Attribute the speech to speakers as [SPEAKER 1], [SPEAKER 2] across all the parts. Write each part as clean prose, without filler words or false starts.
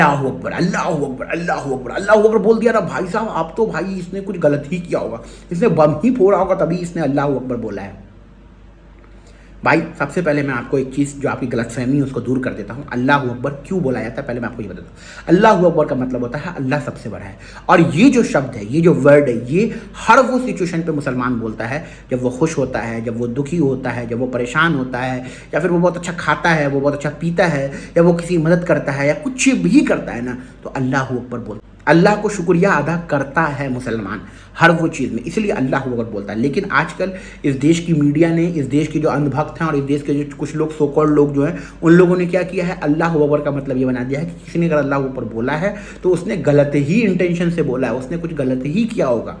[SPEAKER 1] अल्लाहू अकबर, अल्लाहू अकबर, अल्लाहू अकबर, अल्लाहू अकबर बोल दिया ना भाई साहब, आप तो भाई इसने कुछ गलत ही किया होगा, इसने बम ही फोड़ा होगा तभी इसने अल्लाहू अकबर बोला है। भाई सबसे पहले मैं आपको एक चीज़ जो आपकी गलतफहमी है उसको दूर कर देता हूँ। अल्लाहू अकबर क्यों बोला जाता है पहले मैं आपको ये बताता हूँ। अल्लाहू अकबर का मतलब होता है अल्लाह सबसे बड़ा है। और ये जो शब्द है, ये जो वर्ड है, ये हर वो सिचुएशन पे मुसलमान बोलता है जब वो खुश होता है, जब वो दुखी होता है, जब वो परेशान होता है, या फिर वो बहुत अच्छा खाता है, वो बहुत अच्छा पीता है, या वो किसी मदद करता है, या कुछ भी करता है ना, तो अल्लाहू अकबर बोलता है। अल्लाह को शुक्रिया अदा करता है मुसलमान हर वो चीज़ में, इसलिए अल्लाह अकबर बोलता है। लेकिन आजकल इस देश की मीडिया ने, इस देश के जो अंधभक्त हैं और इस देश के जो कुछ लोग सोकॉल्ड लोग जो हैं, उन लोगों ने क्या किया है, अल्लाह अकबर का मतलब ये बना दिया है कि किसी ने अगर अल्लाह अकबर बोला है तो उसने गलत ही इंटेंशन से बोला है, उसने कुछ गलत ही किया होगा।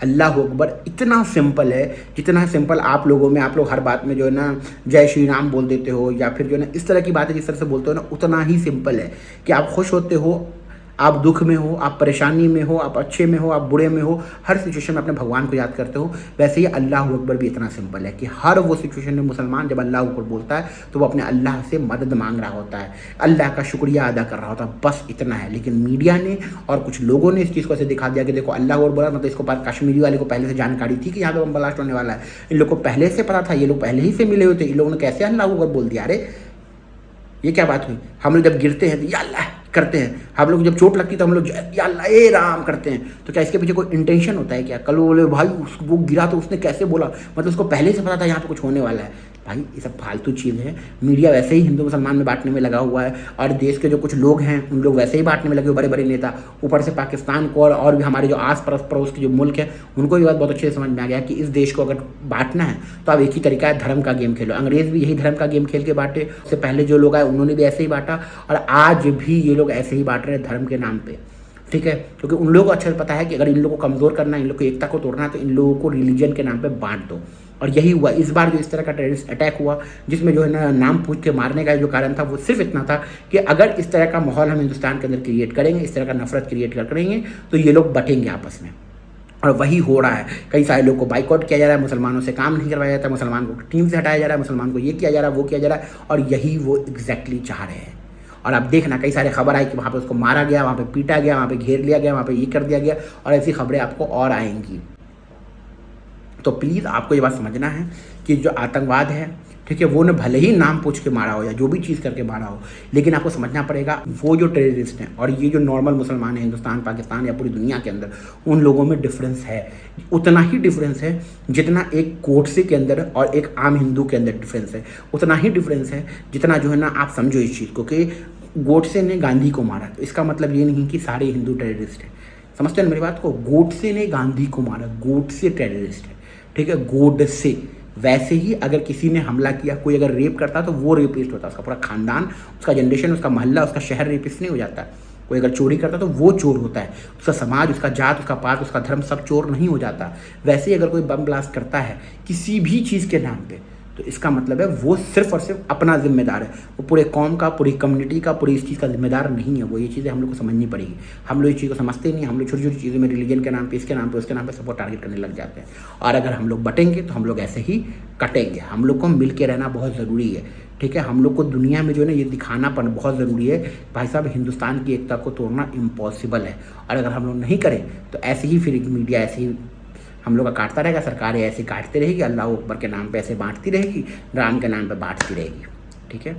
[SPEAKER 1] अल्लाह अकबर इतना सिंपल है, जितना सिंपल आप लोगों में, आप लोग हर बात में जो है ना जय श्री राम बोल देते हो, या फिर जो है ना इस तरह की बातें जिस तरह से बोलते हो ना, उतना ही सिंपल है कि आप खुश होते हो, आप दुख में हो, आप परेशानी में हो, आप अच्छे में हो, आप बुरे में हो, हर सिचुएशन में अपने भगवान को याद करते हो। वैसे ही अल्लाह अकबर भी इतना सिंपल है कि हर वो सिचुएशन में मुसलमान जब अल्लाह अकबर बोलता है तो वो अपने अल्लाह से मदद मांग रहा होता है, अल्लाह का शुक्रिया अदा कर रहा होता है, बस इतना है। लेकिन मीडिया ने और कुछ लोगों ने इस चीज़ को ऐसे दिखा दिया कि देखो अल्लाह अकबर बोला, मतलब इसको कश्मीरी वाले को पहले से जानकारी थी कि यहाँ पे बम ब्लास्ट होने वाला है, इन लोग को पहले से पता था, ये लोग पहले ही से मिले हुए थे, इन लोगों ने कैसे अल्लाह अकबर बोल दिया। अरे ये क्या बात हुई। हम लोग जब गिरते हैं तो या अल्लाह करते हैं, हम लोग जब चोट लगती है तो हम लोग या अल्लाह ए राम करते हैं, तो क्या इसके पीछे कोई इंटेंशन होता है क्या? कल वो बोले भाई वो गिरा तो उसने कैसे बोला, मतलब उसको पहले से पता था यहाँ पे कुछ होने वाला है। भाई ये सब फालतू चीज़ है। मीडिया वैसे ही हिंदू मुसलमान में बांटने में लगा हुआ है, और देश के जो कुछ लोग हैं उन लोग वैसे ही बांटने में लगे हुए, बड़े बड़े नेता। ऊपर से पाकिस्तान को और भी हमारे जो आस पड़ोस के जो मुल्क हैं उनको ये बात बहुत अच्छे से समझ में आ गया कि इस देश को अगर बांटना है तो अब एक ही तरीका है, धर्म का गेम खेलो। अंग्रेज़ भी यही धर्म का गेम खेल के बांटे, उससे पहले जो लोग आए उन्होंने भी ऐसे ही बांटा, और आज भी ये लोग ऐसे ही बांट रहे हैं धर्म के नाम पर। ठीक है, क्योंकि उन लोगों को अच्छे से पता है कि अगर इन लोगों को कमज़ोर करना है, इन लोगों की एकता को तोड़ना है, तो इन लोगों को रिलीजन के नाम पे बांट दो। और यही हुआ इस बार जो इस तरह का टेररिस्ट अटैक हुआ, जिसमें जो है ना नाम पूछ के मारने का जो कारण था वो सिर्फ इतना था कि अगर इस तरह का माहौल हम हिंदुस्तान के अंदर क्रिएट करेंगे, इस तरह का नफरत क्रिएट करेंगे, तो ये लोग बटेंगे आपस में। और वही हो रहा है। कई सारे लोग को बाइकआउट किया जा रहा है, मुसलमानों से काम नहीं करवाया जाता है, मुसलमान को टीम से हटाया जा रहा है, मुसलमान को ये किया जा रहा है, वो किया जा रहा है, और यही वो एग्जैक्टली चाह रहे हैं। और आप देखना कई सारे खबर आई कि वहाँ पे उसको मारा गया, वहाँ पे पीटा गया, वहाँ पे घेर लिया गया, वहाँ पे ये कर दिया गया, और ऐसी खबरें आपको और आएंगी। तो प्लीज़ आपको ये बात समझना है कि जो आतंकवाद है, ठीक है, वो ने भले ही नाम पूछ के मारा हो या जो भी चीज़ करके मारा हो, लेकिन आपको समझना पड़ेगा वो जो टेररिस्ट हैं और ये जो नॉर्मल मुसलमान हैं हिंदुस्तान, पाकिस्तान या पूरी दुनिया के अंदर, उन लोगों में डिफरेंस है। उतना ही डिफरेंस है जितना एक गोडसे के अंदर और एक आम हिंदू के अंदर डिफरेंस है, उतना ही डिफरेंस है जितना जो है ना, आप समझो इस चीज़ को कि गोडसे ने गांधी को मारा, तो इसका मतलब ये नहीं कि सारे हिंदू टेररिस्ट हैं। समझते हैं मेरी बात को? गोडसे ने गांधी को मारा, गोडसे टेररिस्ट है, ठीक है, गोडसे। वैसे ही अगर किसी ने हमला किया, कोई अगर रेप करता तो वो रेपिस्ट होता, उसका पूरा खानदान, उसका जनरेशन, उसका मोहल्ला, उसका शहर रेपिस्ट नहीं हो जाता। कोई अगर चोरी करता तो वो चोर होता है, उसका समाज, उसका जात, उसका पात, उसका धर्म सब चोर नहीं हो जाता। वैसे ही अगर कोई बम ब्लास्ट करता है किसी भी चीज़ के नाम पे, तो इसका मतलब है वो सिर्फ और सिर्फ अपना जिम्मेदार है, वो पूरे कौम का, पूरी कम्युनिटी का, पूरी इस चीज़ का जिम्मेदार नहीं है वो। ये चीज़ें हम लोग को समझनी पड़ेगी। हम लोग इस चीज़ को समझते नहीं, हम लोग छोटी छोटी चीज़ों में रिलीजन के नाम पे, इसके नाम पे, उसके नाम पे सबको टारगेट करने लग जाते हैं। और अगर हम लोग बटेंगे तो हम लोग ऐसे ही कटेंगे। हम लोग को मिल के रहना बहुत ज़रूरी है, ठीक है। हम लोग को दुनिया में जो है ना ये दिखाना बहुत ज़रूरी है भाई साहब, हिंदुस्तान की एकता को तोड़ना इम्पॉसिबल है। और अगर हम लोग नहीं करें तो ऐसे ही फिर मीडिया ऐसे ही हम लोग का काटता रहेगा, सरकारें ऐसे काटती रहेगी, अल्लाह अकबर के नाम पे ऐसे बांटती रहेगी, राम के नाम पे बांटती रहेगी, ठीक है।